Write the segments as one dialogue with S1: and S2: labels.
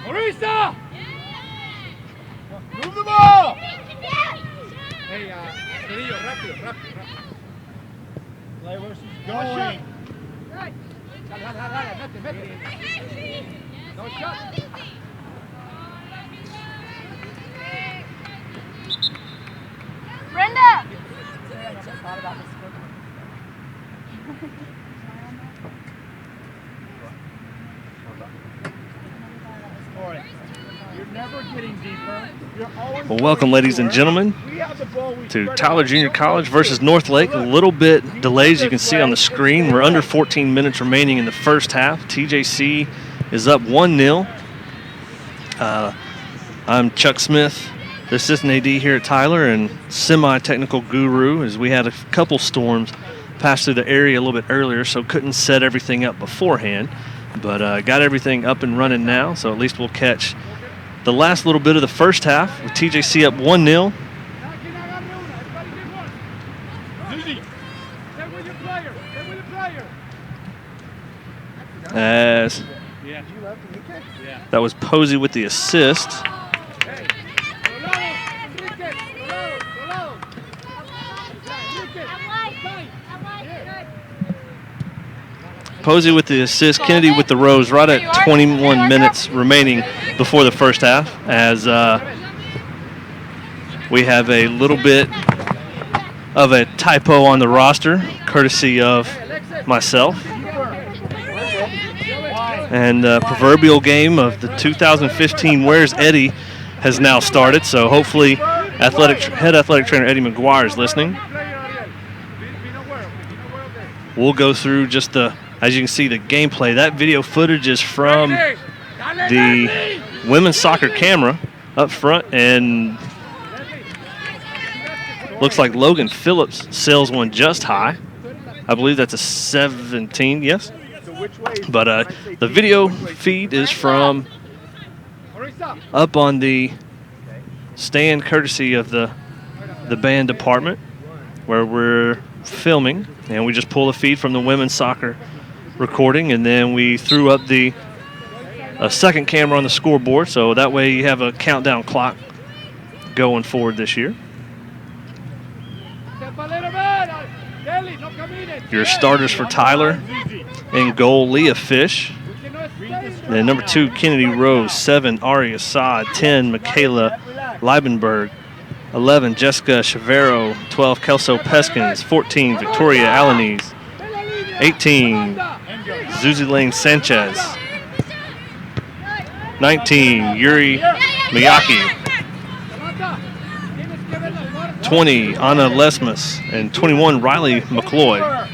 S1: Marisa! Move the ball! Hey, Cerillo, rápido. Play where she's going. Mete. No shot.
S2: Brenda!
S1: You're never getting deeper.
S3: Well, welcome, ladies and gentlemen, to Tyler Junior College versus Northlake. A little bit delayed, as you can see on the screen. We're under 14 minutes remaining in the first half. TJC is up 1-0. I'm Chuck Smith, the assistant AD here at Tyler, and semi-technical guru, as we had a couple storms pass through the area a little bit earlier, so couldn't set everything up beforehand. But got everything up and running now, so at least we'll catch the last little bit of the first half with TJC up 1-0. As that was Posey with the assist. Posey with the assist, Kennedy with the rose right at 21 minutes remaining before the first half, as we have a little bit of a typo on the roster, courtesy of myself. And the proverbial game of the 2015 Where's Eddie has now started, so hopefully head athletic trainer Eddie McGuire is listening. We'll go through just as you can see, the gameplay. That video footage is from the women's soccer camera up front, and looks like Logan Phillips sails one just high. I believe that's a 17, yes? But the video feed is from up on the stand, courtesy of the band department, where we're filming, and we just pull a feed from the women's soccer recording, and then we threw up a second camera on the scoreboard, so that way you have a countdown clock going forward this year. Your starters for Tyler: in goal, Leah Fish. Then number 2, Kennedy Rose. 7, Ari Assad. 10, Michaela Leibenberg. 11, Jessica Chavero. 12, Kelso Peskins. 14, Victoria Alanis. 18, Zuzi Lane Sanchez. 19, Yuri Miyake. 20, Anna Lesmus. And 21, Riley McCloy.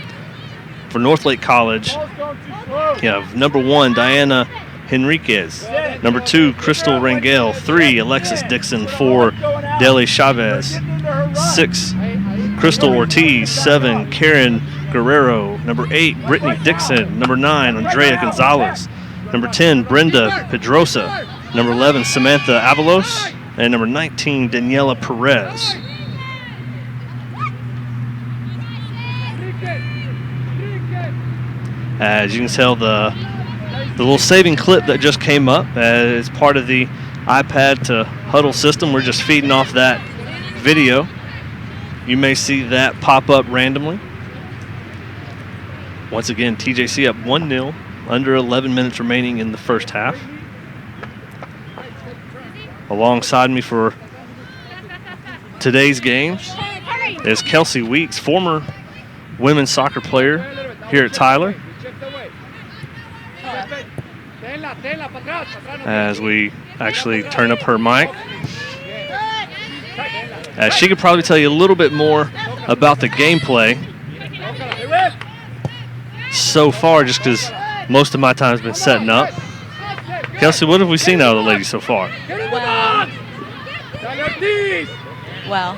S3: For Northlake College, you have number 1, Diana Henriquez. Number 2, Crystal Rangel. 3, Alexis Dixon. 4, Deli Chavez. 6, Crystal Ortiz. 7, Karen Guerrero. Number 8, Brittany Dixon. Number 9, Andrea Gonzalez. Number 10, Brenda Pedrosa. Number 11, Samantha Avalos. And number 19, Daniela Perez. As you can tell, the little saving clip that just came up as part of the iPad to Huddle system, we're just feeding off that video. You may see that pop up randomly. Once again, TJC up 1-0, under 11 minutes remaining in the first half. Alongside me for today's games is Kelsey Weeks, former women's soccer player here at Tyler. As we actually turn up her mic, as she could probably tell you a little bit more about the gameplay so far, just because most of my time has been setting up. Kelsey, what have we seen out of the ladies so far?
S2: Well,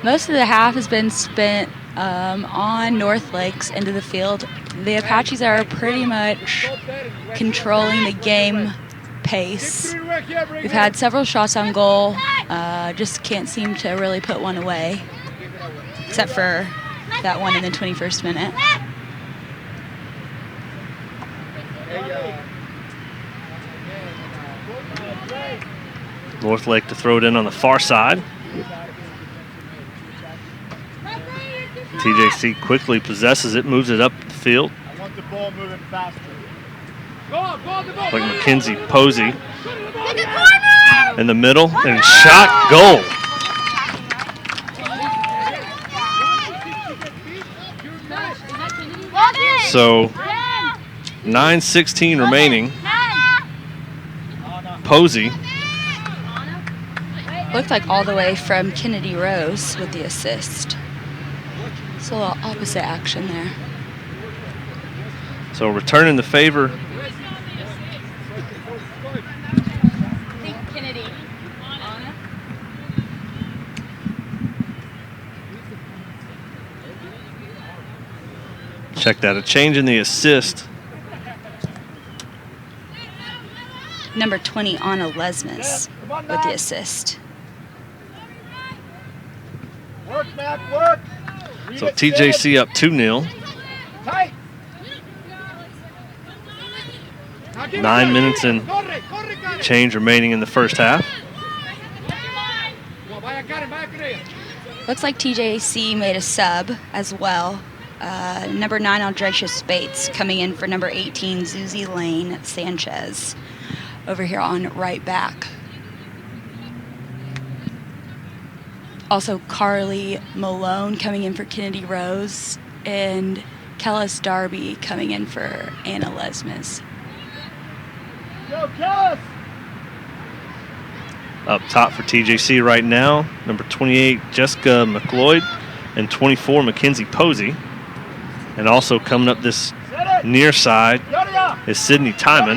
S2: most of the half has been spent on Northlake's end of the field. The Apaches are pretty much controlling the game pace. We've had several shots on goal, just can't seem to really put one away, except for that one in the 21st minute.
S3: Northlake to throw it in on the far side. TJC quickly possesses it, moves it up the field.
S1: I want the ball moving faster.
S3: Like Mackenzie Posey in the middle, and shot goal. So 9:16 remaining. Posey.
S2: Looked like all the way from Kennedy Rose with the assist. It's a little opposite action there.
S3: So returning the favor. Check that, a change in the assist.
S2: Number 20, Anna Lesmes with the assist.
S1: Work, Matt, work.
S3: So TJC up 2-0. 9 minutes and change remaining in the first half.
S2: Looks like TJC made a sub as well. Number 9, Andresha Spates, coming in for number 18, Zuzi Lane Sanchez, over here on right back. Also, Carly Malone coming in for Kennedy Rose, and Kellis Darby coming in for Anna Lesmes.
S1: Go, Kellis!
S3: Up top for TJC right now, number 28, Jessica McLeod, and 24, Mackenzie Posey. And also coming up this near side is Sydney Timon.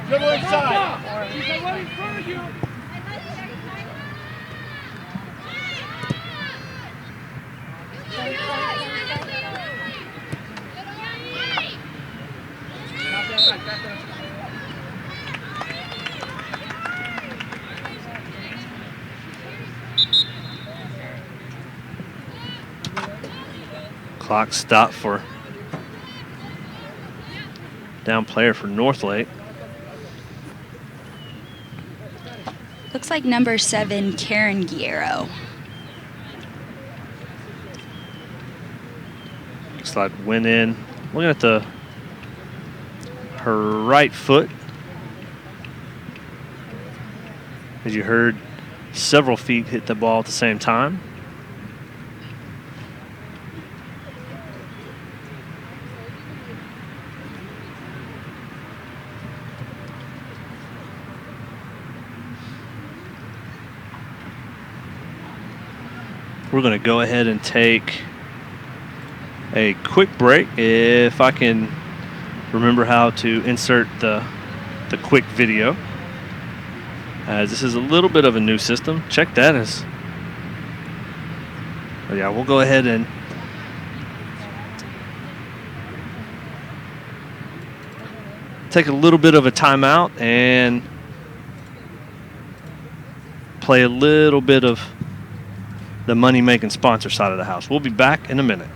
S1: Dribble inside.
S3: Clock stop for down player for Northlake.
S2: Looks like number 7, Karen Guerrero.
S3: Slide went in. Looking at her right foot. As you heard, several feet hit the ball at the same time. We're going to go ahead and take a quick break. If I can remember how to insert the quick video. As this is a little bit of a new system. Check that as. Oh yeah, we'll go ahead and take a little bit of a timeout and play a little bit of the money-making sponsor side of the house. We'll be back in a minute.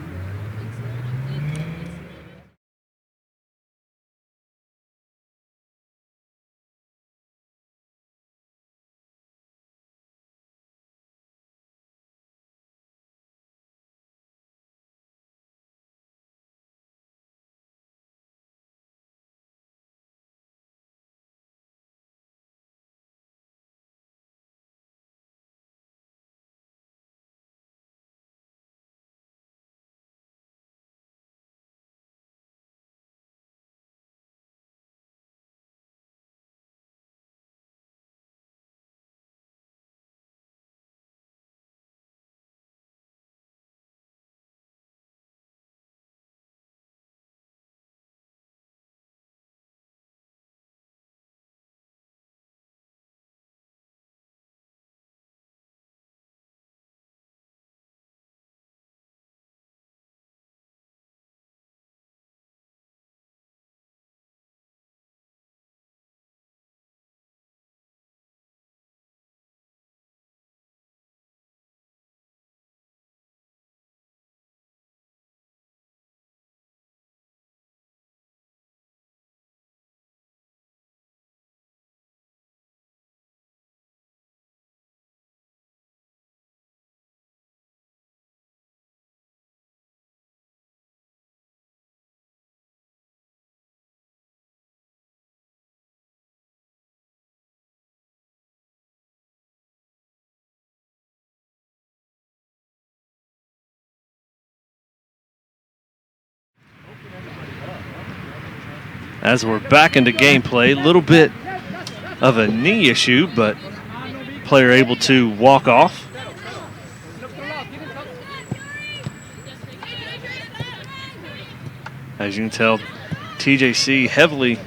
S3: As we're back into gameplay, a little bit of a knee issue, but player able to walk off. As you can tell, TJC heavily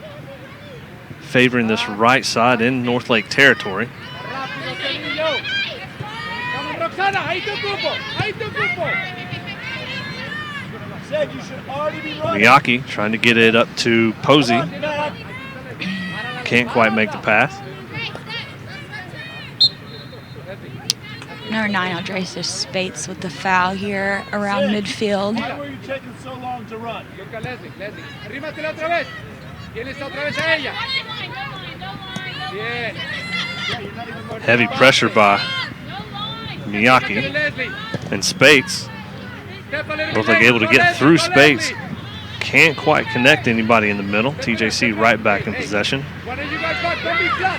S3: favoring this right side in Northlake territory. Miyake trying to get it up to Posey. Can't quite make the pass.
S2: Number 9, Andres Spates with the foul here around midfield.
S4: Why were you taking so long to run?
S3: Heavy pressure by Miyake and Spates. Northlake able to get through Spates. Can't quite connect anybody in the middle. TJC right back in possession.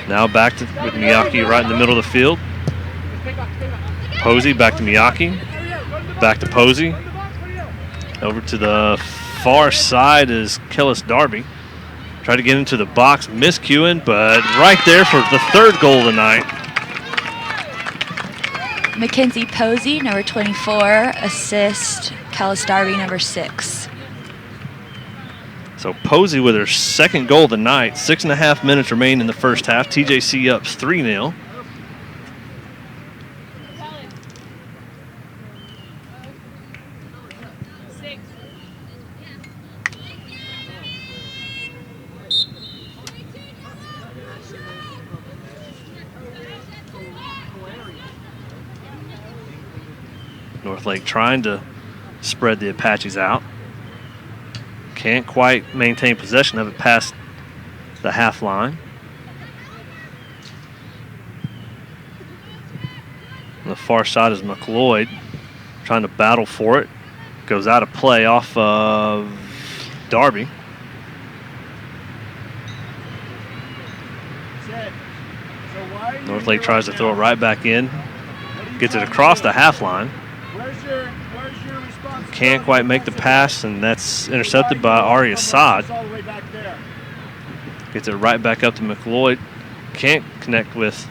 S3: Now back to with Miyake right in the middle of the field. Posey back to Miyake. Back to Posey. Over to the far side is Kellis Darby. Tried to get into the box, miscuing, but right there for the third goal of the night.
S2: Mackenzie Posey, number 24, assist Kellis Darby, number 6.
S3: So Posey with her second goal of the night. 6.5 minutes remain in the first half. TJC up 3-0. Northlake trying to spread the Apaches out. Can't quite maintain possession of it past the half line. On the far side is McLeod trying to battle for it. Goes out of play off of Darby. Northlake tries to throw it right back in. Gets it across the half line. Can't quite make the pass, and that's intercepted by Ari Assad. Gets it right back up to McLeod. Can't connect with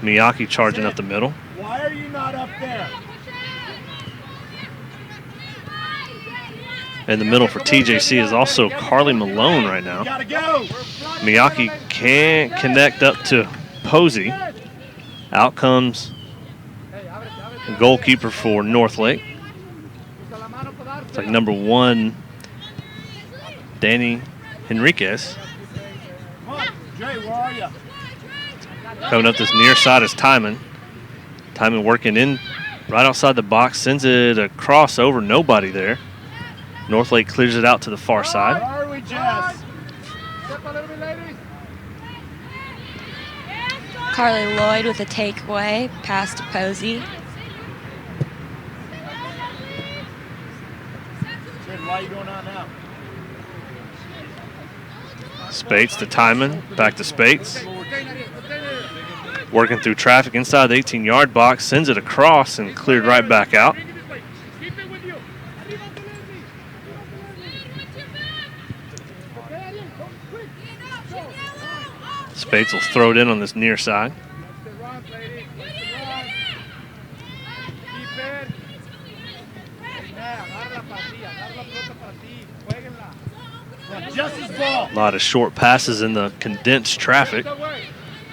S3: Miyake charging up the middle.
S4: Why are you not up there?
S3: In the middle for TJC is also Carly Malone right now. Miyake can't connect up to Posey. Out comes the goalkeeper for Northlake. It's like number 1, Danny Henriquez. Coming up this near side is Timon. Timon working in right outside the box, sends it across over, nobody there. Northlake clears it out to the far side.
S2: Carly Lloyd with a takeaway, pass to Posey.
S4: Why are you going on now?
S3: Spates to Timon, back to Spates. Working through traffic inside the 18-yard box, sends it across and cleared right back out. Spates will throw it in on this near side. A lot of short passes in the condensed traffic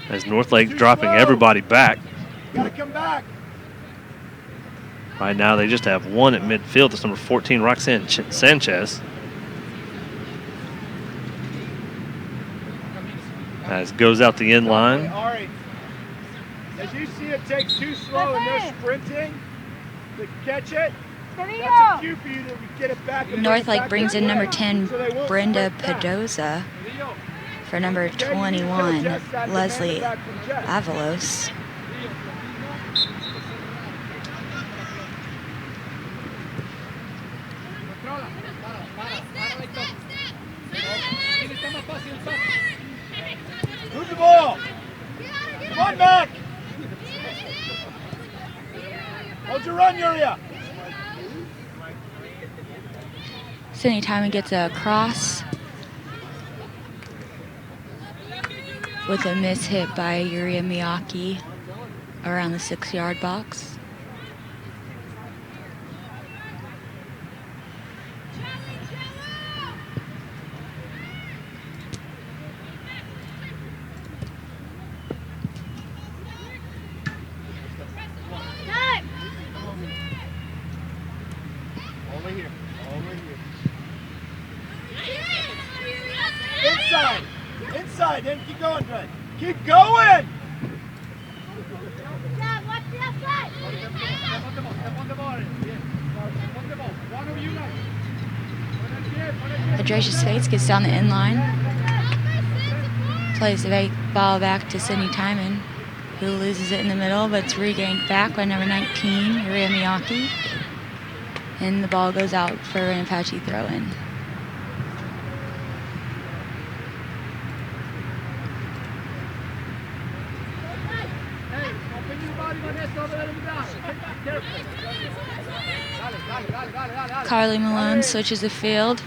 S3: as Northlake dropping everybody back. Right now they just have one at midfield. It's number 14, Roxanne Sanchez. As goes out the end line.
S4: As you see it takes too slow and they're sprinting to catch it, that's a cue for you to get it back.
S2: Northlake brings in number 10, Brenda Pedoza, for number 21, Leslie Avalos.
S4: Move the ball. Come on back. Hold your run, Yuria.
S2: So anytime he gets a cross, with a miss hit by Yuria Miyake around the 6-yard box.
S4: Inside, then keep going, Dre. Keep going!
S2: Adracious Fates gets down the end line. Plays the ball back to Sydney Timon, who loses it in the middle, but it's regained back by number 19, Yuria Miyake. And the ball goes out for an Apache throw-in. Carly Malone switches the field.
S4: Look,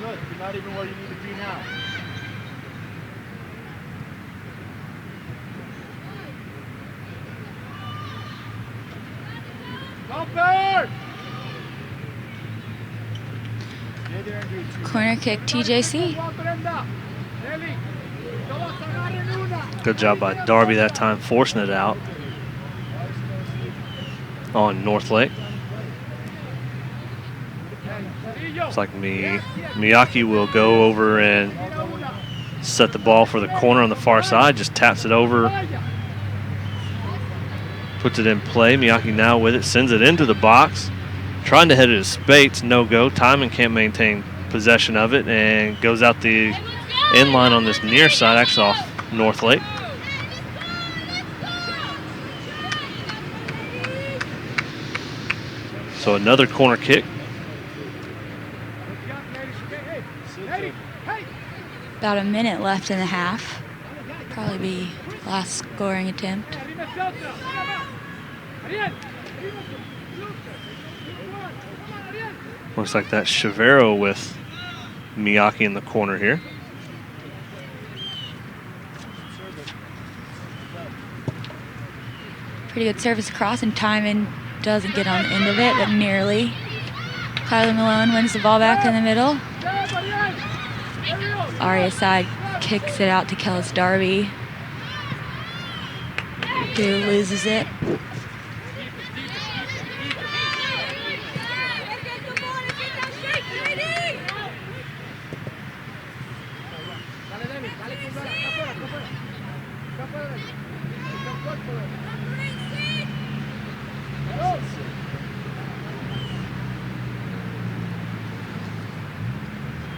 S4: you're not even where you need to be now.
S2: Corner kick TJC.
S3: Good job by Darby that time, forcing it out on Northlake. Looks like Miyake will go over and set the ball for the corner on the far side, just taps it over, puts it in play. Miyake now with it, sends it into the box, trying to hit it to Spates, no go. Timon can't maintain possession of it and goes out the end line on this near side, actually off Northlake. So another corner kick.
S2: About a minute left in the half. Probably be last scoring attempt.
S3: Looks like that's Chavero with Miyake in the corner here.
S2: Pretty good service across, and Timon doesn't get on the end of it, but nearly. Kylie Malone wins the ball back in the middle. Aria side kicks it out to Kellis Darby, who loses it.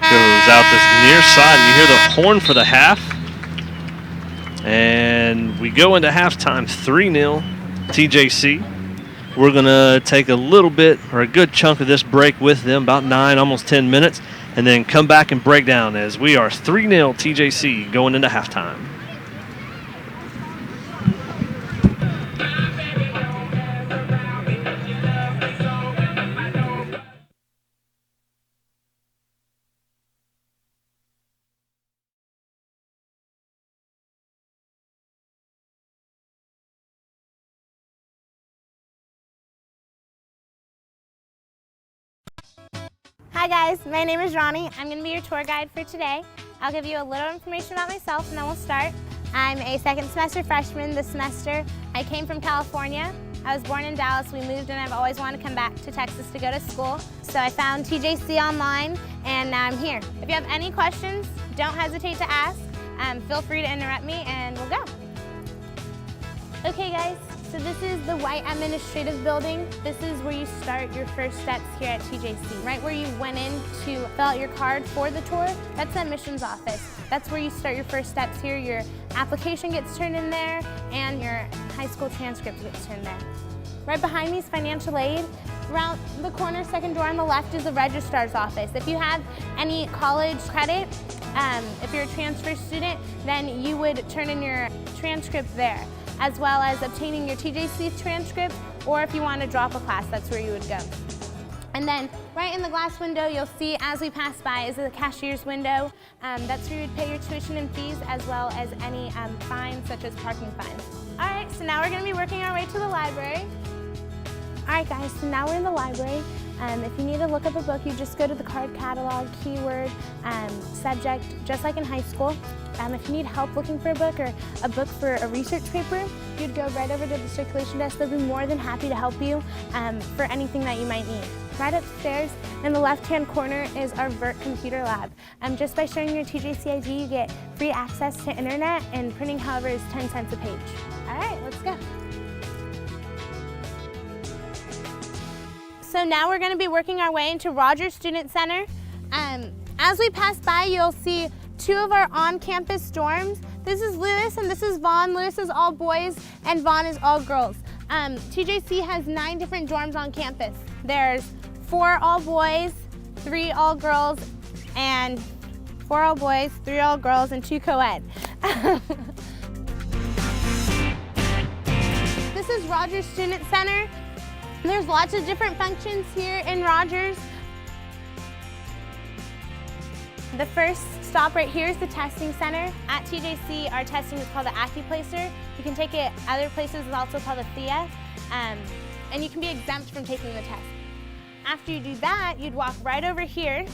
S3: Goes out this near side, and you hear the horn for the half. And we go into halftime 3-0 TJC. We're going to take a little bit, or a good chunk of this break with them, about 9, almost 10 minutes, and then come back and break down as we are 3-0 TJC going into halftime.
S5: Hi guys, my name is Ronnie. I'm going to be your tour guide for today. I'll give you a little information about myself and then we'll start. I'm a second semester freshman this semester. I came from California. I was born in Dallas. We moved and I've always wanted to come back to Texas to go to school. So I found TJC online and now I'm here. If you have any questions, don't hesitate to ask. Feel free to interrupt me and we'll go. Okay guys, so this is the white administrative building. This is where you start your first steps here at TJC. Right where you went in to fill out your card for the tour, that's the admissions office. That's where you start your first steps here. Your application gets turned in there and your high school transcript gets turned there. Right behind me is financial aid. Around the corner, second door on the left is the registrar's office. If you have any college credit, if you're a transfer student, then you would turn in your transcript there, as well as obtaining your TJC transcript, or if you want to drop a class, that's where you would go. And then right in the glass window, you'll see as we pass by is the cashier's window. That's where you would pay your tuition and fees as well as any fines such as parking fines. All right, so now we're gonna be working our way to the library. All right guys, so now we're in the library. If you need to look up a book, you just go to the card catalog, keyword, subject, just like in high school. If you need help looking for a book or a book for a research paper, you'd go right over to the circulation desk. They'll be more than happy to help you for anything that you might need. Right upstairs in the left-hand corner is our VERT computer lab. Just by showing your TJC ID, you get free access to internet, and printing, however, is 10 cents a page. All right, let's go. So now we're gonna be working our way into Rogers Student Center. As we pass by, you'll see two of our on-campus dorms. This is Lewis and this is Vaughn. Lewis is all boys and Vaughn is all girls. TJC has 9 different dorms on campus. There's 4 all boys, 3 all girls, and 4 all boys, 3 all girls, and 2 co-ed. This is Rogers Student Center. There's lots of different functions here in Rogers. The first stop right here is the testing center. At TJC, our testing is called the AccuPlacer. You can take it other places, it's also called a THEA, and you can be exempt from taking the test. After you do that, you'd walk right over here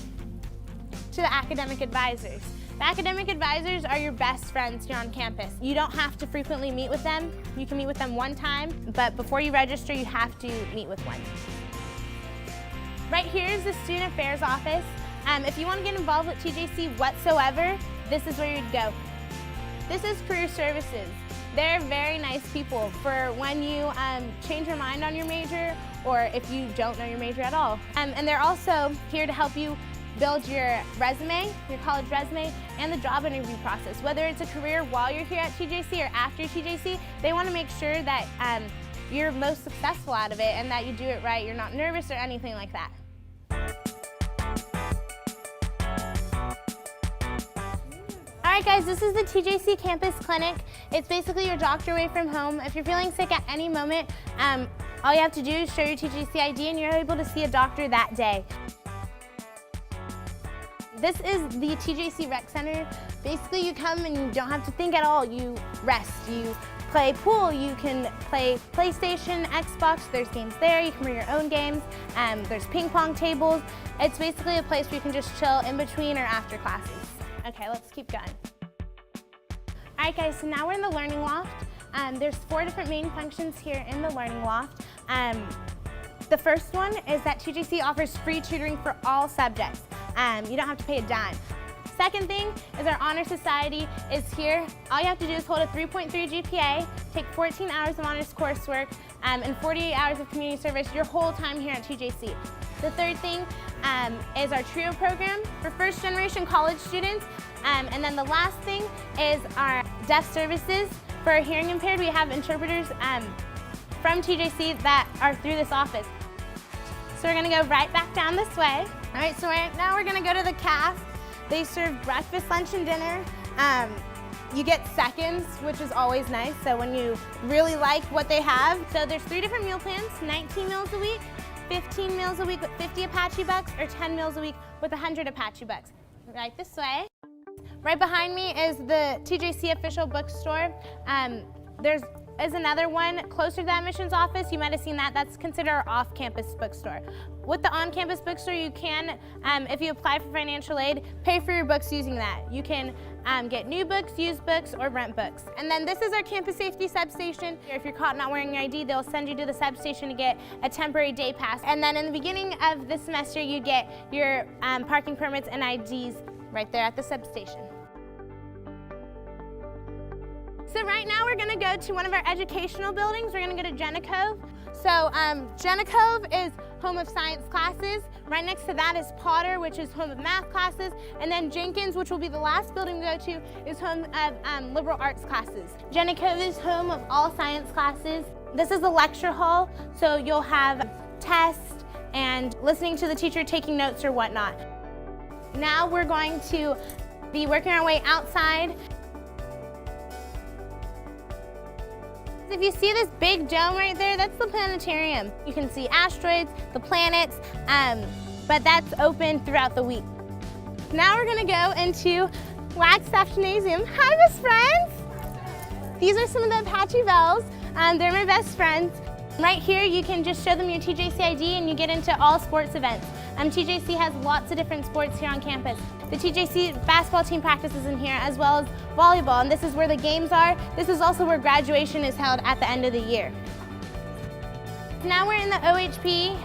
S5: to the academic advisors. The academic advisors are your best friends here on campus. You don't have to frequently meet with them. You can meet with them one time, but before you register, you have to meet with one. Right here is the Student Affairs office. If you want to get involved with TJC whatsoever, this is where you'd go. This is Career Services. They're very nice people for when you change your mind on your major or if you don't know your major at all. And they're also here to help you build your resume, your college resume, and the job interview process. Whether it's a career while you're here at TJC or after TJC, they want to make sure that you're most successful out of it and that you do it right, you're not nervous or anything like that. All right guys, this is the TJC Campus Clinic. It's basically your doctor away from home. If you're feeling sick at any moment, all you have to do is show your TJC ID and you're able to see a doctor that day. This is the TJC Rec Center. Basically, you come and you don't have to think at all. You rest, you play pool, you can play PlayStation, Xbox, there's games there, you can bring your own games, there's ping pong tables. It's basically a place where you can just chill in between or after classes. Okay, let's keep going. All right guys, so now we're in the Learning Loft. There's 4 different main functions here in the Learning Loft. The first one is that TJC offers free tutoring for all subjects. You don't have to pay a dime. Second thing is our Honor Society is here. All you have to do is hold a 3.3 GPA, take 14 hours of honors coursework, and 48 hours of community service your whole time here at TJC. The third thing is our TRIO program for first-generation college students. And then the last thing is our deaf services. For our hearing impaired, we have interpreters from TJC that are through this office. So we're gonna go right back down this way. All right, so right now we're gonna go to the CAF. They serve breakfast, lunch, and dinner. You get seconds, which is always nice, so when you really like what they have. So there's 3 different meal plans, 19 meals a week, 15 meals a week with 50 Apache bucks, or 10 meals a week with 100 Apache bucks. Right this way. Right behind me is the TJC official bookstore. There's another one closer to the admissions office. You might have seen that. That's considered our off-campus bookstore. With the on-campus bookstore, you can, if you apply for financial aid, pay for your books using that. You can get new books, used books, or rent books. And then this is our campus safety substation. If you're caught not wearing your ID, they'll send you to the substation to get a temporary day pass. And then in the beginning of the semester, you get your parking permits and IDs right there at the substation. So right now we're gonna go to one of our educational buildings. We're gonna go to Jenna Cove. So Jenna Cove is home of science classes. Right next to that is Potter, which is home of math classes. And then Jenkins, which will be the last building we go to, is home of liberal arts classes. Jenna Cove is home of all science classes. This is the lecture hall, so you'll have tests and listening to the teacher, taking notes or whatnot. Now we're going to be working our way outside. If you see this big dome right there, that's the planetarium. You can see asteroids, the planets, but that's open throughout the week. Now we're gonna go into Wagstaff Gymnasium. Hi, best friends! These are some of the Apache Bells. They're my best friends. Right here, you can just show them your TJC ID and you get into all sports events. TJC has lots of different sports here on campus. The TJC basketball team practices in here as well as volleyball, and this is where the games are. This is also where graduation is held at the end of the year. Now we're in the OHP.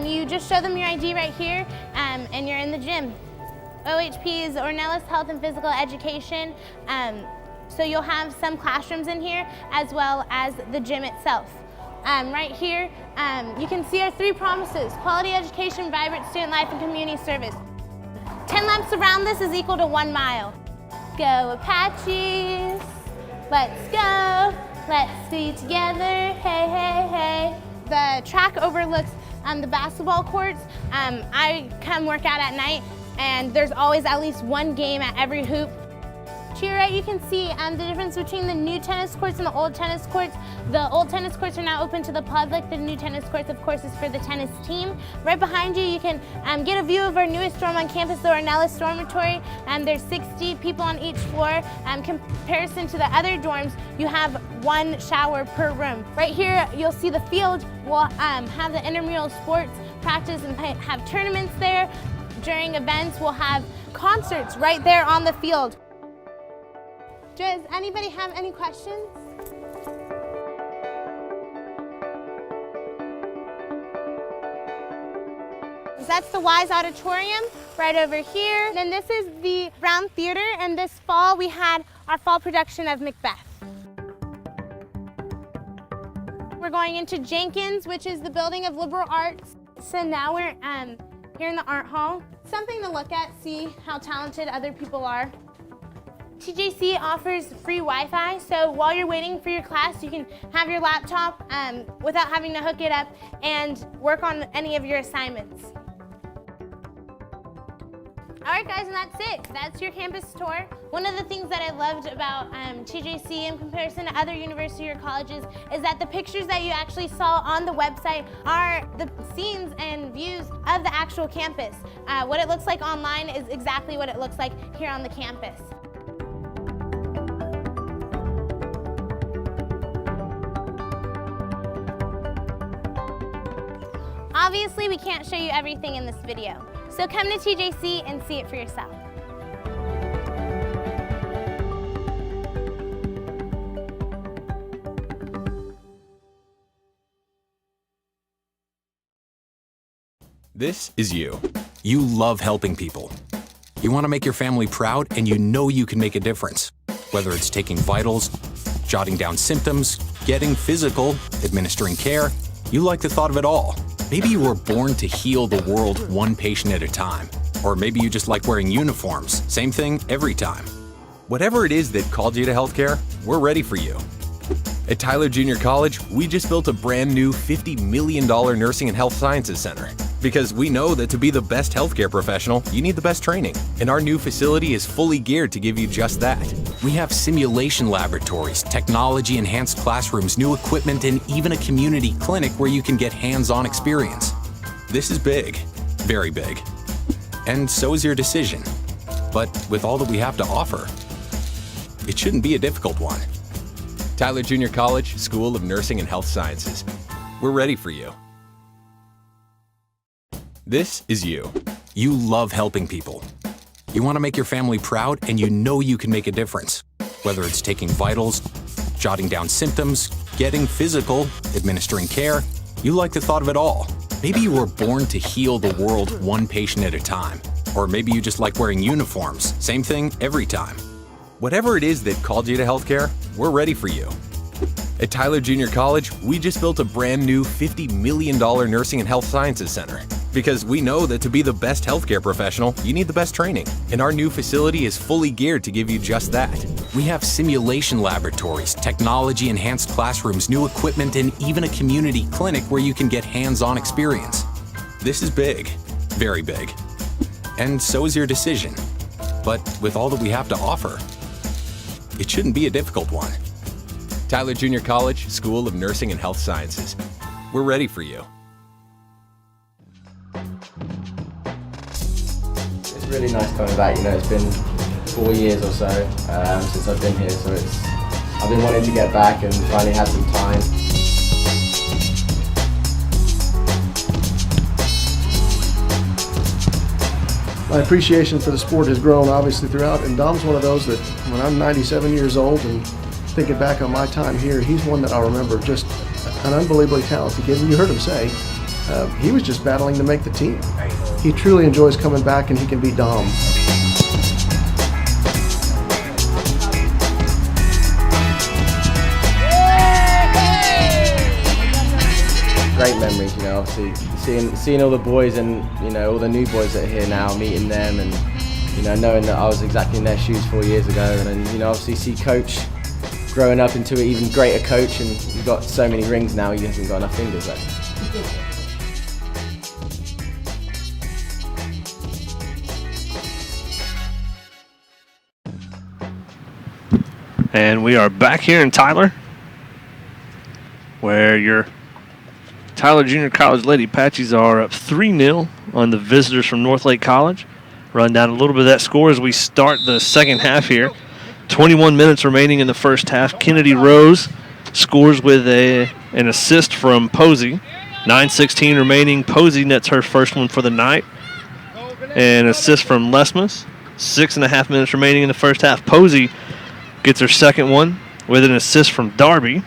S5: You just show them your ID right here and you're in the gym. OHP is Ornelas Health and Physical Education. So you'll have some classrooms in here as well as the gym itself. Right here, you can see our 3 promises: quality education, vibrant student life, and community service. 10 laps around this is equal to 1 mile. Go Apaches, let's go, let's be together, hey, hey, hey. The track overlooks the basketball courts. I come work out at night, and there's always at least 1 game at every hoop. To your right, you can see the difference between the new tennis courts and the old tennis courts. The old tennis courts are now open to the public. The new tennis courts, of course, is for the tennis team. Right behind you, you can get a view of our newest dorm on campus, the Ornelas Dormitory. There's 60 people on each floor. In comparison to the other dorms, you have 1 shower per room. Right here, you'll see the field. We'll have the intramural sports practice and have tournaments there. During events, we'll have concerts right there on the field. Does anybody have any questions? That's the Wise Auditorium right over here. Then this is the Brown Theater, and this fall we had our fall production of Macbeth. We're going into Jenkins, which is the Building of Liberal Arts. So now we're here in the Art Hall. Something to look at, see how talented other people are. TJC offers free Wi-Fi, so while you're waiting for your class, you can have your laptop without having to hook it up and work on any of your assignments. All right, guys, and that's it. That's your campus tour. One of the things that I loved about TJC in comparison to other university or colleges is that the pictures that you actually saw on the website are the scenes and views of the actual campus. What it looks like online is exactly what it looks like here on the campus. Obviously, we can't show you everything in this video, so come to TJC and see it for yourself.
S6: This is you. You love helping people. You want to make your family proud, and you know you can make a difference. Whether it's taking vitals, jotting down symptoms, getting physical, administering care, you like the thought of it all. Maybe you were born to heal the world 1 patient at a time. Or maybe you just like wearing uniforms. Same thing every time. Whatever it is that called you to healthcare, we're ready for you. At Tyler Junior College, we just built a brand new $50 million Nursing and Health Sciences Center. Because we know that to be the best healthcare professional, you need the best training. And our new facility is fully geared to give you just that. We have simulation laboratories, technology-enhanced classrooms, new equipment, and even a community clinic where you can get hands-on experience. This is big, very big. And so is your decision. But with all that we have to offer, it shouldn't be a difficult one. Tyler Junior College, School of Nursing and Health Sciences. We're ready for you. This is you. You love helping people. You want to make your family proud, and you know you can make a difference. Whether it's taking vitals, jotting down symptoms, getting physical, administering care, you like the thought of it all. Maybe you were born to heal the world 1 patient at a time. Or maybe you just like wearing uniforms. Same thing every time. Whatever it is that called you to healthcare, we're ready for you. At Tyler Junior College, we just built a brand new $50 million Nursing and Health Sciences Center. Because we know that to be the best healthcare professional, you need the best training. And our new facility is fully geared to give you just that. We have simulation laboratories, technology-enhanced classrooms, new equipment, and even a community clinic where you can get hands-on experience. This is big, very big. And so is your decision. But with all that we have to offer, it shouldn't be a difficult one. Tyler Junior College, School of Nursing and Health Sciences. We're ready for you.
S7: It's really nice coming back. You know, it's been 4 years or so since I've been here, so I've been wanting to get back and finally had some time.
S8: My appreciation for the sport has grown obviously throughout, and Dom's one of those that when I'm 97 years old and thinking back on my time here, he's one that I'll remember, just an unbelievably talented kid. And you heard him say, he was just battling to make the team. He truly enjoys coming back and he can beat Dom.
S7: Great memories, you know, obviously seeing all the boys and, you know, all the new boys that are here now, meeting them and, you know, knowing that I was exactly in their shoes 4 years ago, and then, you know, obviously see Coach growing up into an even greater coach, and you've got so many rings now, you haven't got enough fingers left.
S3: And we are back here in Tyler, where your Tyler Junior College Lady Apaches are up 3-0 on the visitors from Northlake College. Run down a little bit of that score as we start the second half here. 21 minutes remaining in the first half. Kennedy Rose scores with an assist from Posey. 9:16 remaining. Posey nets her first one for the night. An assist from Lesmus. 6.5 minutes remaining in the first half. Posey gets her second one with an assist from Darby.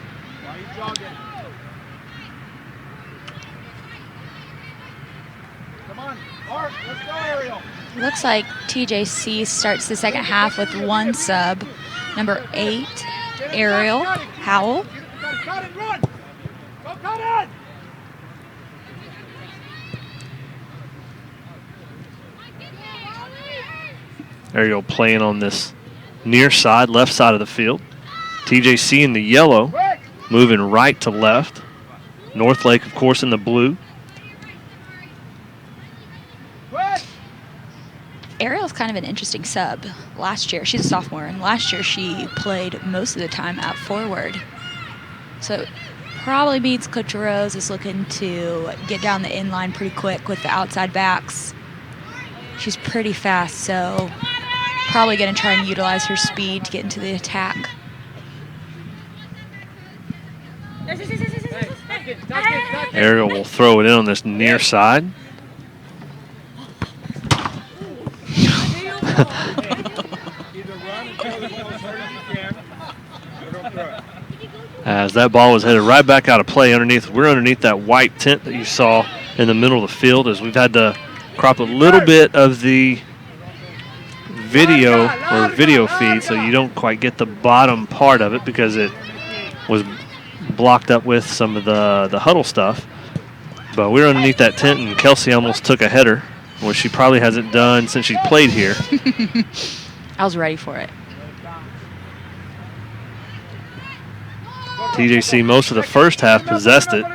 S2: Looks like TJC starts the second half with one sub. Number 8, Ariel Howell.
S3: Ariel playing on this near side, left side of the field. TJC in the yellow, moving right to left. Northlake, of course, in the blue.
S2: Ariel's kind of an interesting sub. Last year, she's a sophomore, and last year she played most of the time out forward. So probably means Coach Rose is looking to get down the inline pretty quick with the outside backs. She's pretty fast, so probably going to try and utilize her speed to get into the attack.
S3: Ariel will throw it in on this near side. As that ball was headed right back out of play underneath. We're underneath that white tent that you saw in the middle of the field, as we've had to crop a little bit of the video feed, so you don't quite get the bottom part of it because it was blocked up with some of the huddle stuff. But we're underneath that tent, and Kelsey almost took a header, which she probably hasn't done since she played here.
S2: I was ready for it.
S3: TJC most of the first half possessed it.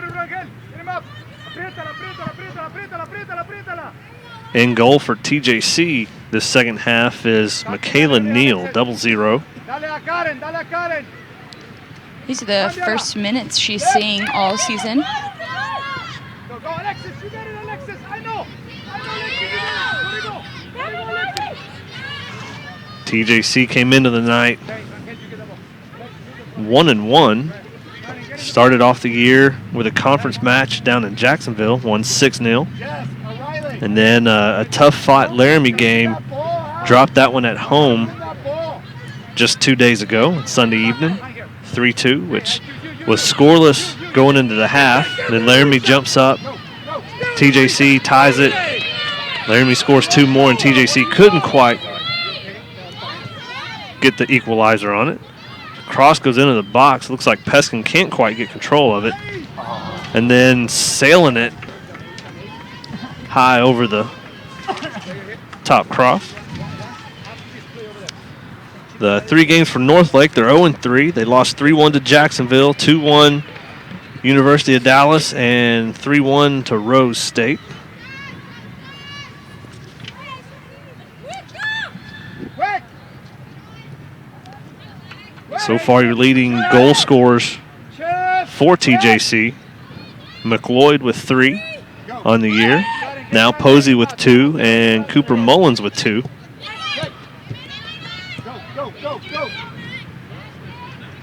S3: In goal for TJC this second half is Michaela Neal, 0-0.
S2: These are the first minutes she's seeing all season.
S3: TJC came into the night 1-1. Started off the year with a conference match down in Jacksonville, won 6-0. And then a tough-fought Laramie game, dropped that one at home just 2 days ago, Sunday evening, 3-2, which was scoreless going into the half. Then Laramie jumps up. TJC ties it. Laramie scores 2 more, and TJC couldn't quite get the equalizer on it. Cross goes into the box. Looks like Peskin can't quite get control of it. And then sailing it high over the top cross. The 3 games for Northlake, they're 0-3. They lost 3-1 to Jacksonville, 2-1 University of Dallas, and 3-1 to Rose State. So far, your leading goal scorers for TJC. McLeod with 3 on the year. Now Posey with 2 and Cooper Mullins with 2.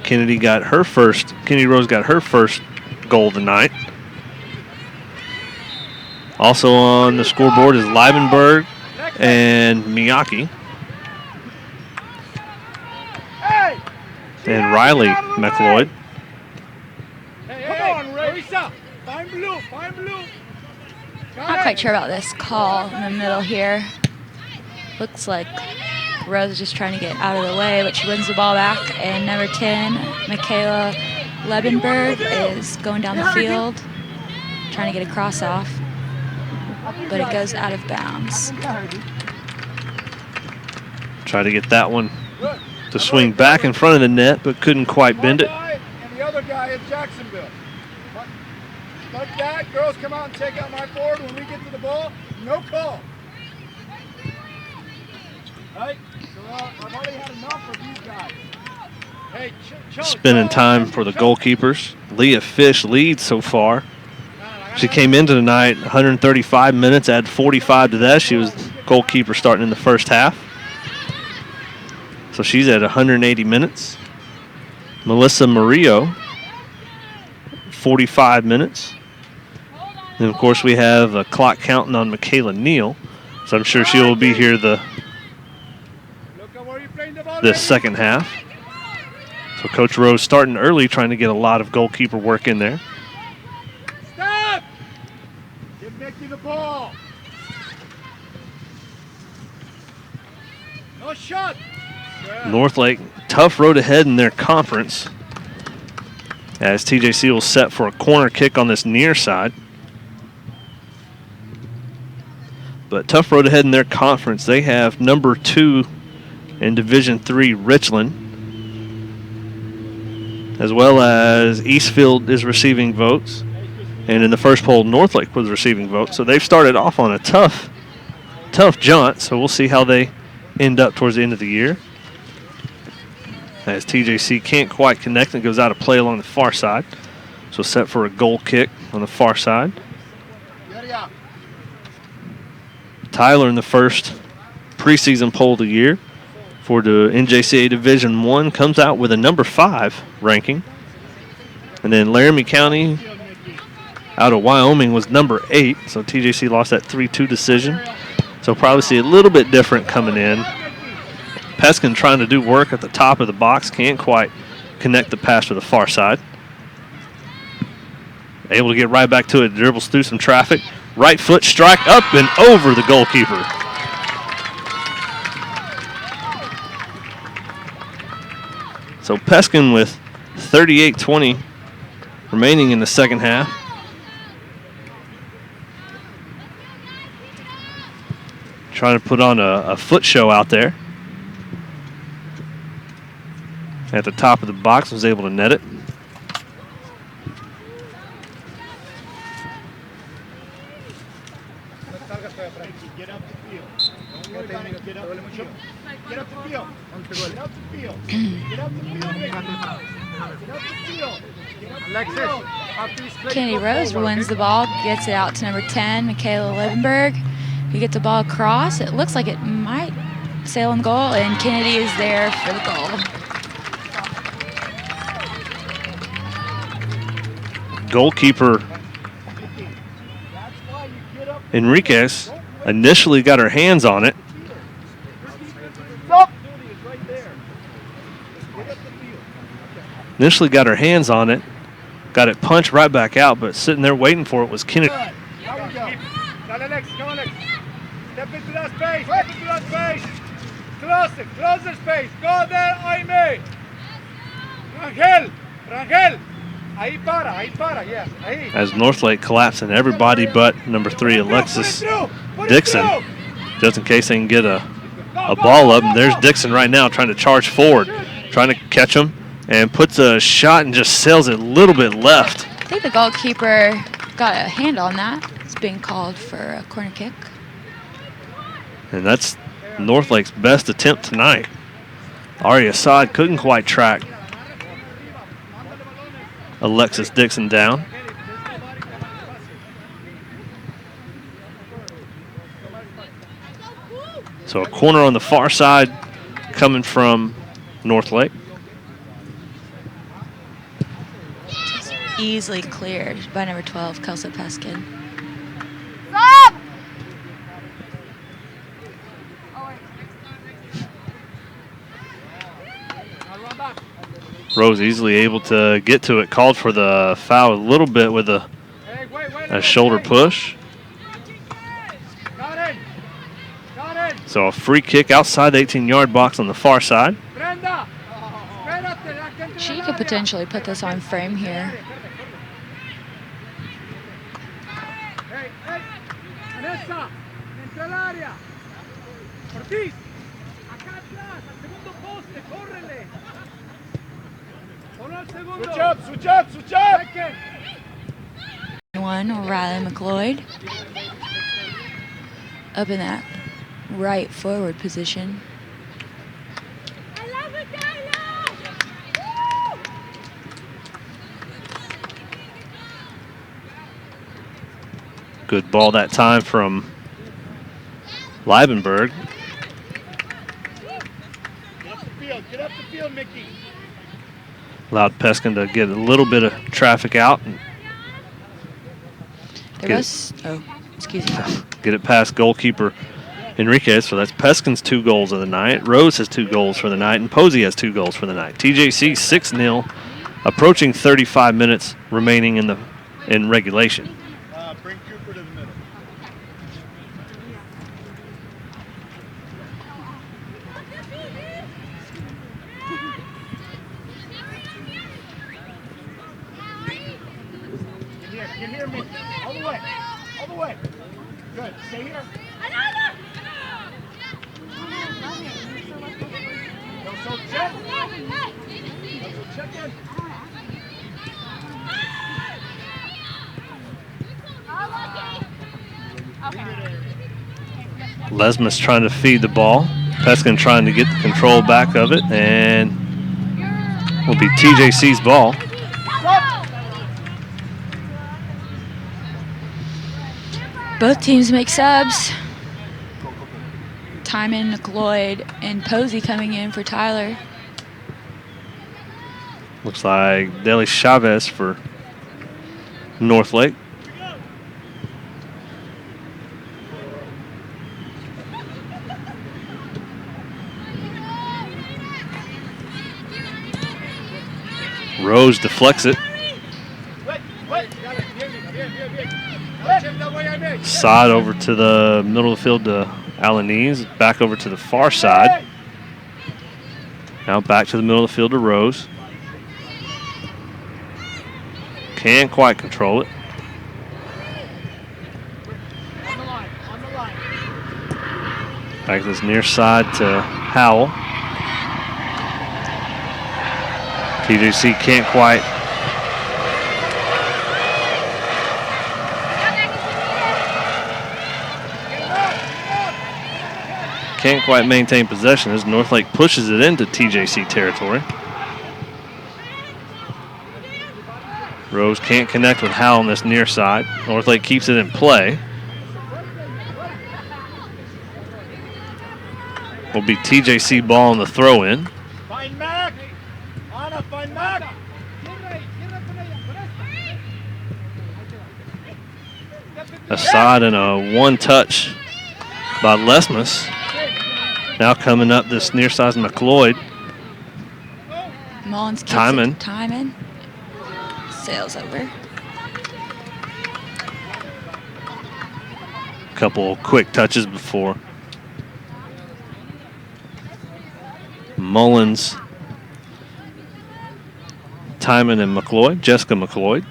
S3: Kennedy Rose got her first goal tonight. Also on the scoreboard is Liebenberg and Miyake. And Riley McLeod.
S2: Not quite sure about this call in the middle here. Looks like Rose is just trying to get out of the way, but she wins the ball back. And number 10, Michaela Liebenberg, is going down the field, trying to get a cross off, but it goes out of bounds.
S3: Try to get that one to swing back in front of the net, but couldn't quite bend it.
S4: And the other guy is Jacksonville. Like that, girls come out and take out my forward when we get to the ball. No call. Right? So I've already had enough of these guys. Hey,
S3: Spinning time for the goalkeepers. Leah Fish leads so far. She came into tonight 135 minutes, add 45 to that. She was goalkeeper starting in the first half. So she's at 180 minutes. Melissa Murillo, 45 minutes. And of course we have a clock counting on Michaela Neal. So I'm sure she will be here this second half. So Coach Rose starting early, trying to get a lot of goalkeeper work in there.
S4: Stop! Give Mickey the ball. No shot.
S3: Northlake, tough road ahead in their conference, as TJC will set for a corner kick on this near side. But tough road ahead in their conference. They have number 2 in Division III Richland, as well as Eastfield is receiving votes. And in the first poll, Northlake was receiving votes. So they've started off on a tough jaunt. So we'll see how they end up towards the end of the year, as TJC can't quite connect and goes out of play along the far side. So set for a goal kick on the far side. Tyler in the first preseason poll of the year for the NJCA Division I comes out with a number 5 ranking. And then Laramie County out of Wyoming was number 8. So TJC lost that 3-2 decision. So probably see a little bit different coming in. Peskin trying to do work at the top of the box. Can't quite connect the pass to the far side. Able to get right back to it. Dribbles through some traffic. Right foot strike up and over the goalkeeper. So Peskin with 38-20 remaining in the second half. Trying to put on a foot show out there. At the top of the box, was able to net it.
S4: Get up the field. Don't worry about it. Get up the field. Get up the field. Get up the field. Get up the field. Get up the field.
S2: Kennedy Rose wins the ball, gets it out to number 10, Michaela Liebenberg, who gets the ball across. It looks like it might sail in goal, and Kennedy is there for the goal.
S3: Goalkeeper Enriquez initially got her hands on it. Initially got her hands on it, got it punched right back out, but sitting there waiting for it was Kennedy.
S4: Step into that space. Step into that space. Close the space. Go there, Jaime. Rangel. Ahí para, yes. Ahí.
S3: As Northlake collapsing everybody but number 3, Alexis Dixon, just in case they can get a ball up. And there's Dixon right now trying to charge forward, trying to catch him, and puts a shot and just sails it a little bit left.
S2: I think the goalkeeper got a hand on that. It's being called for a corner kick.
S3: And that's Northlake's best attempt tonight. Ari Assad couldn't quite track Alexis Dixon down. So a corner on the far side coming from Northlake.
S2: Easily cleared by number 12, Kelsey Peskin.
S3: Rose easily able to get to it. Called for the foul a little bit with a shoulder push. So a free kick outside the 18-yard box on the far side.
S2: She could potentially put this on frame here.
S4: Switch up, switch up, switch up!
S2: One, Riley McLeod. Up in that right forward position.
S3: Good ball that time from Liebenberg.
S4: Get up the field, Mickey.
S3: Allowed Peskin to get a little bit of traffic out. And get it past goalkeeper Enriquez. So that's Peskin's 2 goals of the night. Rose has 2 goals for the night, and Posey has 2 goals for the night. TJC 6-0, approaching 35 minutes remaining in regulation.
S4: Bring Cooper to the middle. Get here, Mickey. All the way. All the way. Good. Stay here. No, so check. So check in.
S3: Lesmus trying to feed the ball. Peskin trying to get the control back of it, and will be TJC's ball.
S2: Both teams make subs. Timon, McLeod, and Posey coming in for Tyler.
S3: Looks like Deli Chavez for Northlake. Rose deflects it. Side over to the middle of the field to Alanese. Back over to the far side. Now back to the middle of the field to Rose. Can't quite control it. Back to this near side to Howell. TJC can't quite maintain possession as Northlake pushes it into TJC territory. Rose can't connect with Howell on this near side. Northlake keeps it in play. Will be TJC ball on the throw-in.
S4: Find Mac. Anna, find Mac.
S3: A side and a one-touch by Lesmus. Now coming up this near side McLeod.
S2: Mullins keeps
S3: Timon.
S2: it. Timon. Sails over.
S3: Couple quick touches before Mullins, Timon, and McLeod. Jessica McLeod.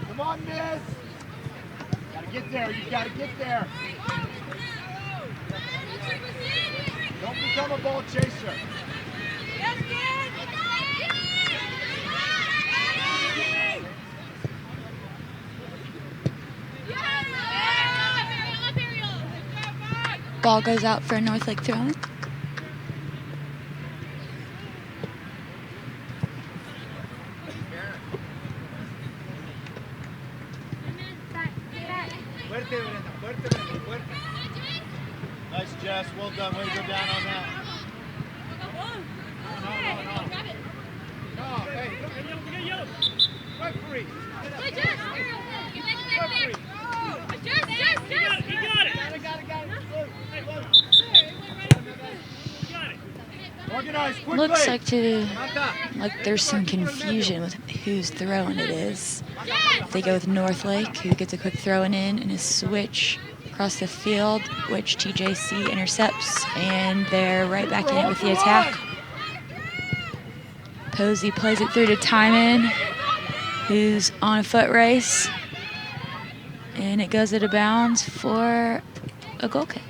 S4: Come on, miss. Gotta get there. You gotta get there. Don't become a ball chaser.
S2: Ball goes out for Northlake throwing.
S4: Nice, Jess. Well done. Way to go down on that. No, hey, referee.
S2: Looks like there's some confusion with whose throwing it is. They go with Northlake, who gets a quick throwing in and a switch across the field, which TJC intercepts, and they're right back in it with the attack. Posey plays it through to Timon, who's on a foot race, and it goes out of bounds for a goal kick.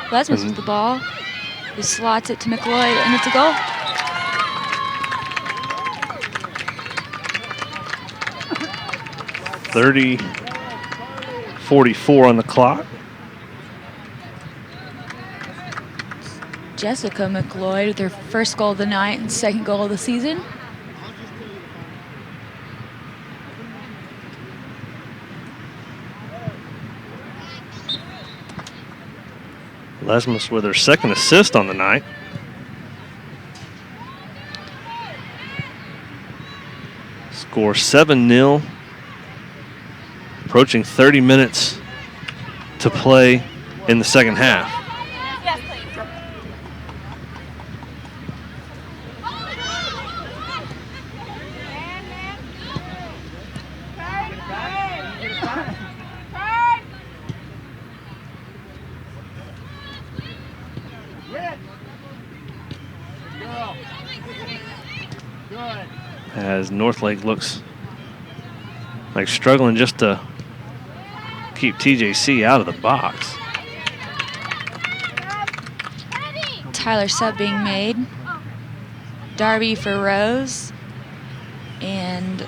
S2: Lesmus with the ball, who slots it to McLeod, and it's a goal.
S3: .44 on the clock.
S2: Jessica McLeod with her first goal of the night and second goal of the season.
S3: Lesmus with her second assist on the night. Score 7-0. Approaching 30 minutes to play in the second half. As Northlake looks like struggling just to keep TJC out of the box.
S2: Tyler sub being made. Darby for Rose. And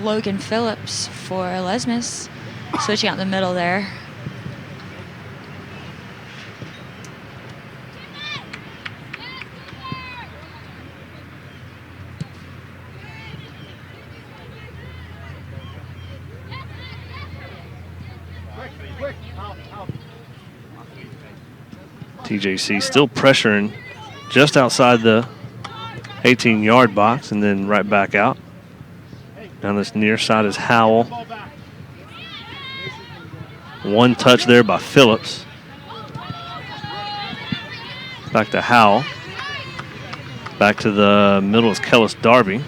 S2: Logan Phillips for Lesmus. Switching out in the middle there.
S3: TJC still pressuring just outside the 18-yard box and then right back out. Down this near side is Howell. One touch there by Phillips. Back to Howell. Back to the middle is Kellis Darby.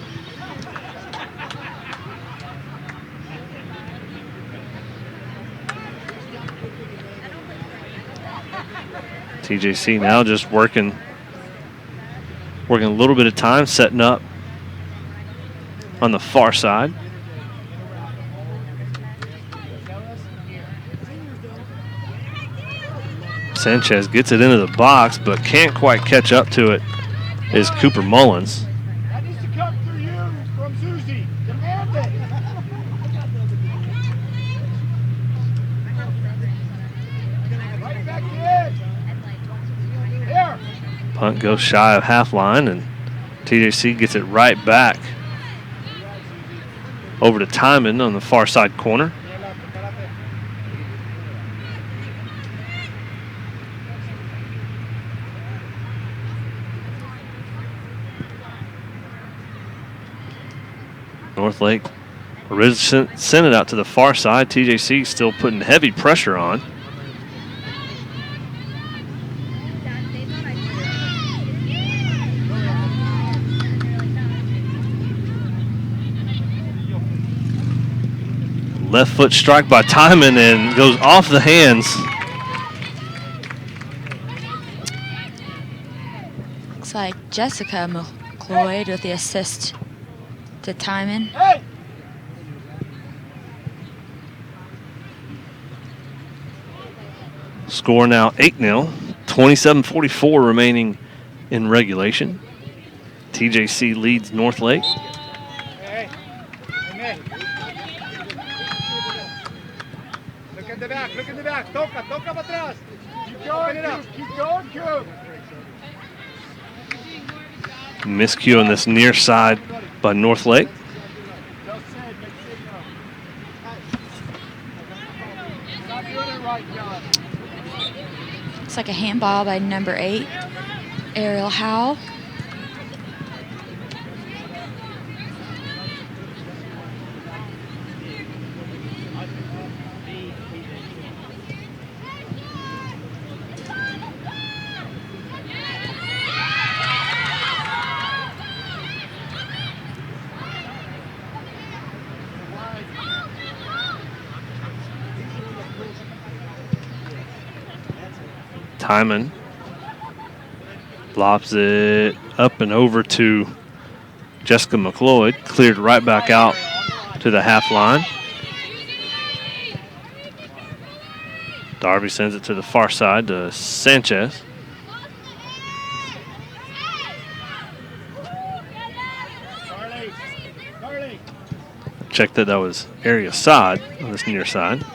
S3: TJC now just working a little bit of time, setting up on the far side. Sanchez gets it into the box, but can't quite catch up to it, is Cooper Mullins.
S4: That needs to come through you from Susie. Demand it. Right back in. Here.
S3: Punt goes shy of half line, and TJC gets it right back over to Timon on the far side corner. Northlake sent it out to the far side. TJC still putting heavy pressure on. Left foot strike by Timon and goes off the hands.
S2: Looks like Jessica McLeod with the assist to Timon.
S4: Hey.
S3: Score now 8-0. 27:44 remaining in regulation. TJC leads Northlake.
S4: Hey, hey, look at the back, look at the back. Toca para atrás. Keep going, keep going, Coop.
S3: Miscue on this near side by Northlake.
S2: It's like a handball by number 8, Ariel Howell.
S3: Timon lobs it up and over to Jessica McLeod. Cleared right back out to the half line. Darby sends it to the far side to Sanchez. Check that was area side on this near side.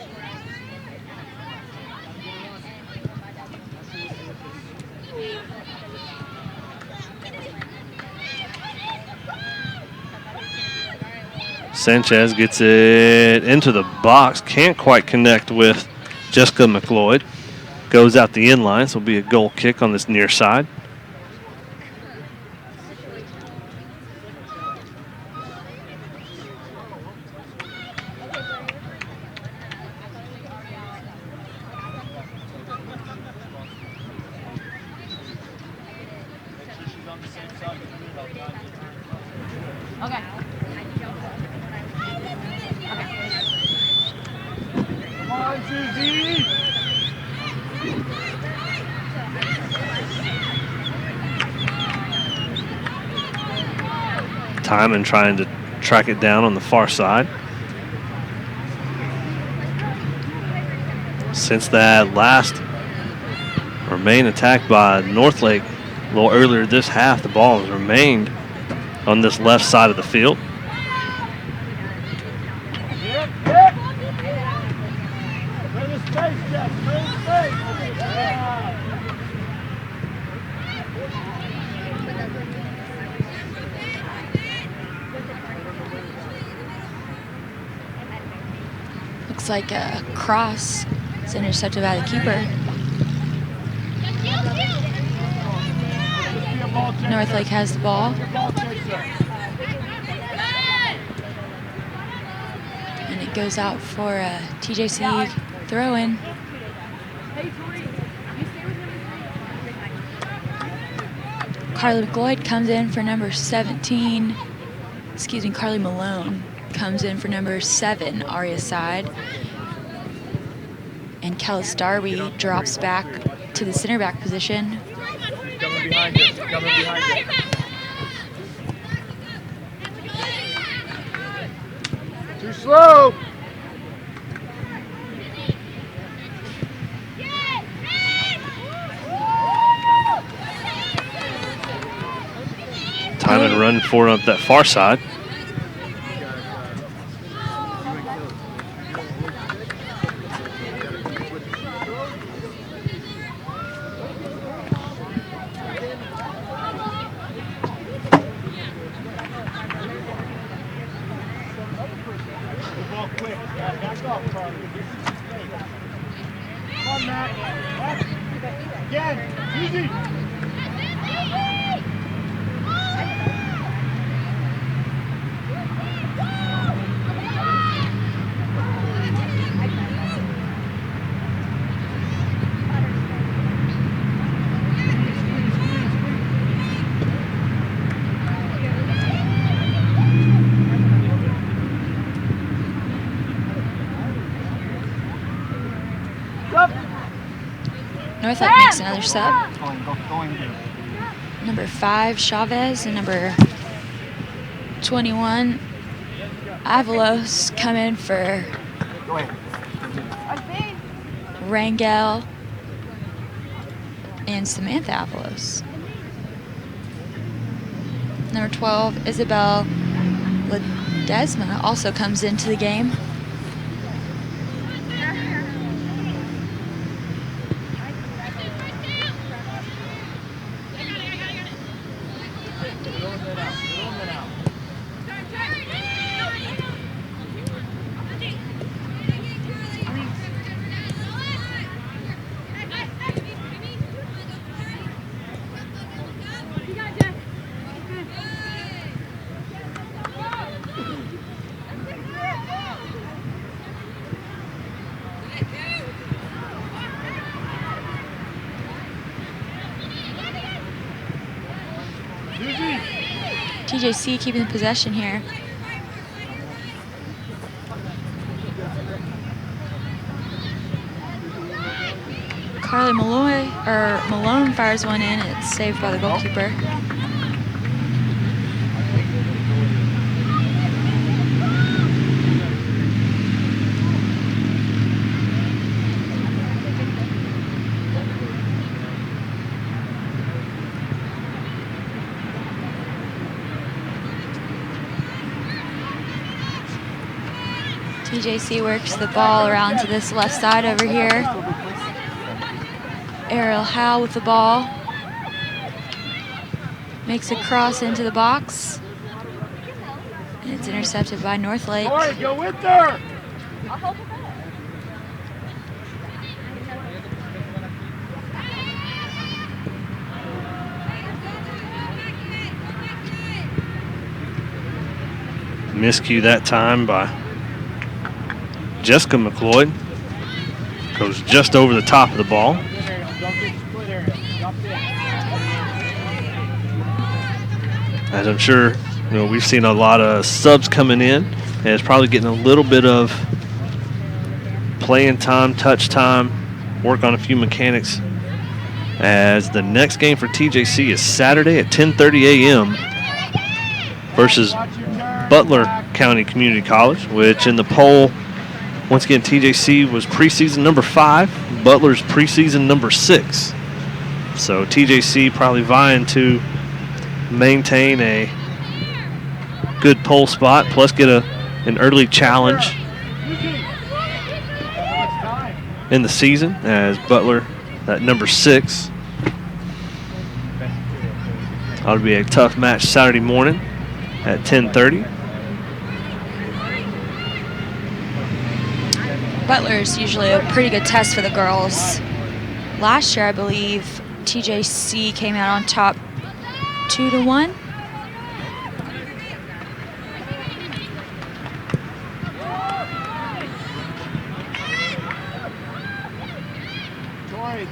S3: Sanchez gets it into the box. Can't quite connect with Jessica McLeod. Goes out the inline, so it'll be a goal kick on this near side. Timon trying to track it down on the far side. Since that last main attack by Northlake a little earlier this half, the ball has remained on this left side of the field.
S2: Looks like a cross. It's intercepted by the keeper. Northlake has the ball. And it goes out for a TJC throw-in. Carly McLeod comes in for number 17. Excuse me, Carly Malone comes in for number 7, Aria side. And Kellis Darby drops back to the center back position.
S4: Coming behind you, coming behind you. Too slow.
S3: Timon run for up that far side.
S2: Northlake makes another sub. Number 5, Chavez, and number 21, Avalos come in for Rangel and Samantha Avalos. Number 12, Isabel Ledesma, also comes into the game. TJC keeping the possession here. Carly Malone fires one in. It's saved by the goalkeeper. TJC works the ball around to this left side over here. Ariel Howe with the ball. Makes a cross into the box. And it's intercepted by Northlake.
S4: All right, go with her.
S3: Miscue that time by Jessica McLeod. Goes just over the top of the ball. As I'm sure, we've seen a lot of subs coming in, and it's probably getting a little bit of playing time, touch time, work on a few mechanics. As the next game for TJC is Saturday at 10:30 a.m. versus Butler County Community College, which in the poll, once again, TJC was preseason number 5, Butler's preseason number 6. So TJC probably vying to maintain a good poll spot, plus get an early challenge in the season, as Butler at number 6. Ought to be a tough match Saturday morning at 10:30.
S2: Butler's usually a pretty good test for the girls. Last year, I believe, TJC came out on top 2-1.
S4: Tori,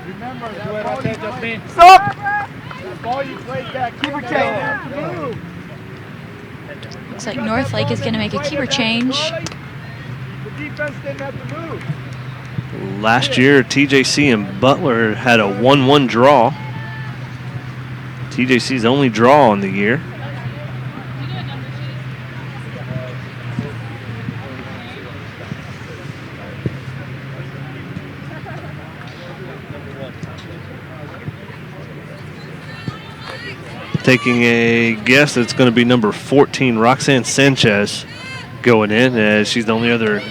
S4: remember stop! The ball you played back, keeper change.
S2: Looks like Northlake is going to make a keeper change.
S4: The defense didn't have to move.
S3: Last year, TJC and Butler had a 1-1 draw. TJC's only draw on the year. Taking a guess, it's going to be number 14, Roxanne Sanchez, going in, as she's the only other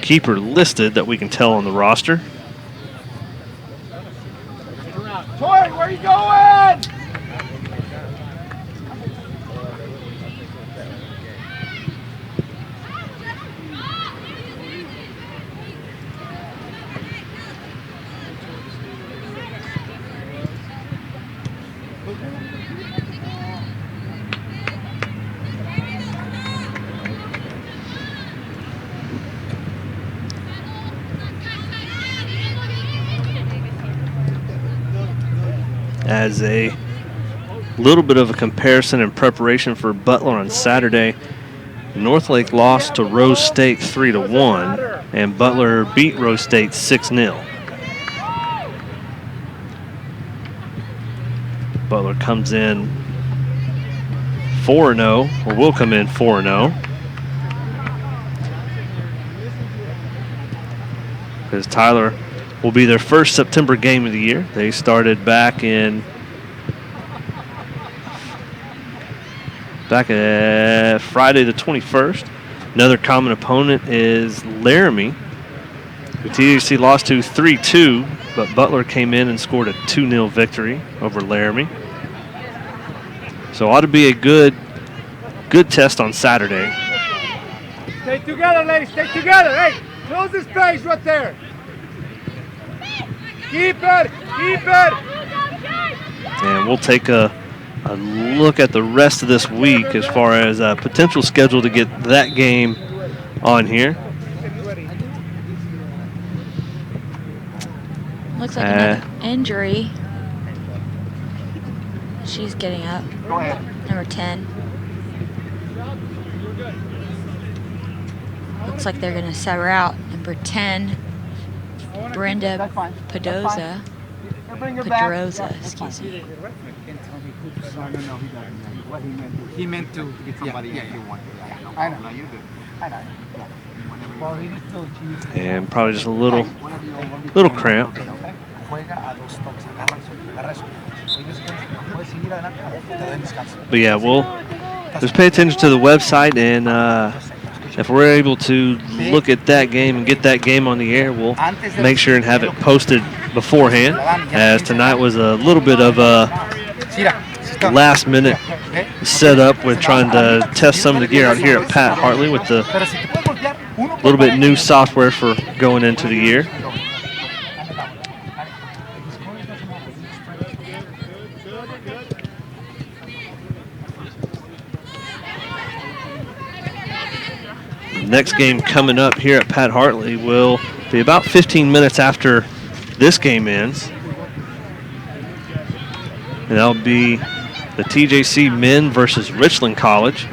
S3: keeper listed that we can tell on the roster.
S4: Tori, where are you going?
S3: As a little bit of a comparison and preparation for Butler on Saturday, Northlake lost to Rose State 3-1, and Butler beat Rose State 6-0. Butler comes in 4-0, or will come in 4-0. Because Tyler will be their first September game of the year. They started back at Friday the 21st. Another common opponent is Laramie, who THC lost to 3-2, but Butler came in and scored a 2-0 victory over Laramie. So ought to be a good test on Saturday.
S4: Stay together, ladies. Stay together. Hey, close the space right there. Keep it. Keep it.
S3: And we'll take a look at the rest of this week as far as a potential schedule to get that game on here.
S2: Looks like an injury. She's getting up.
S4: Go ahead.
S2: Number 10. Looks like they're going to sub her out. Number 10, Brenda Pedroza. Excuse me.
S1: No, he doesn't. What he meant to get somebody if you want. I know. You're good. I know. Well, he needs to.
S3: And probably just a little cramp. But yeah, we'll just pay attention to the website, and if we're able to look at that game and get that game on the air, we'll make sure and have it posted beforehand, as tonight was a little bit of a last minute setup with trying to test some of the gear out here at Pat Hartley with the little bit new software for going into the year. Next game coming up here at Pat Hartley will be about 15 minutes after this game ends. And that'll be the TJC men versus Richland College.